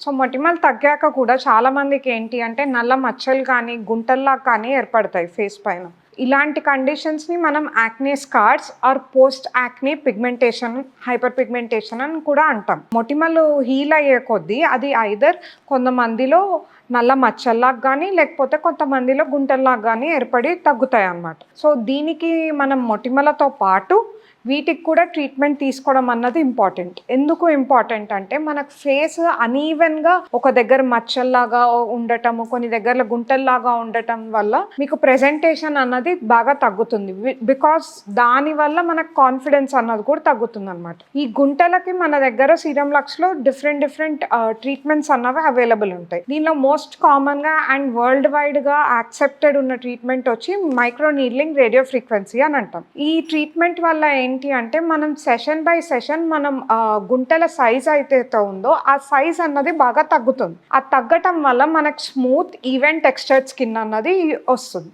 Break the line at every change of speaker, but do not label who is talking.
So మొటిమలు తగ్గాక కూడా చాలా మందికి ఏంటి అంటే నల్ల మచ్చలు కానీ, గుంటల్లాగా కానీ ఏర్పడతాయి ఫేస్ పైన. ఇలాంటి కండిషన్స్‌ని మనం acne scars or post acne pigmentation, hyper pigmentation అని కూడా అంటాం. మొటిమలు హీల్ అయ్యే కొద్దీ అది ఐదర్ కొంతమందిలో నల్ల మచ్చల్లాగా గానీ, లేకపోతే కొంతమందిలో గుంటల్లాగా గానీ ఏర్పడి తగ్గుతాయన్నమాట. సో దీనికి మనం మొటిమలతో పాటు వీటికి కూడా ట్రీట్మెంట్ తీసుకోవడం అన్నది ఇంపార్టెంట్. ఎందుకు ఇంపార్టెంట్ అంటే మనకు ఫేస్ అనీవెన్‌గా ఒక దగ్గర మచ్చల్లాగా ఉండటము, కొన్ని దగ్గరలో గుంటల్లాగా ఉండటం వల్ల మీకు ప్రెజెంటేషన్ అన్నది బాగా తగ్గుతుంది. బికాస్ దానివల్ల మనకు కాన్ఫిడెన్స్ అన్నది కూడా తగ్గుతుందనమాట. ఈ గుంటలకి మన దగ్గర సీరం లక్స్‌లో డిఫరెంట్ ట్రీట్మెంట్స్ అన్నవి అవైలబుల్ ఉంటాయి. దీనిలో మోస్ట్ కామన్‌గా అండ్ వరల్డ్ వైడ్‌గా యాక్సెప్టెడ్ ఉన్న ట్రీట్మెంట్ వచ్చి మైక్రో నీడ్లింగ్ రేడియో ఫ్రీక్వెన్సీ అని అంటాం. ఈ ట్రీట్మెంట్ వల్ల ఏంటి అంటే మనం సెషన్ బై సెషన్ మనం గుంటల సైజ్ అయితే ఉందో ఆ సైజ్ అన్నది బాగా తగ్గుతుంది. ఆ తగ్గటం వల్ల మనకు స్మూత్ ఈవెన్ టెక్స్చర్డ్ స్కిన్ అన్నది వస్తుంది.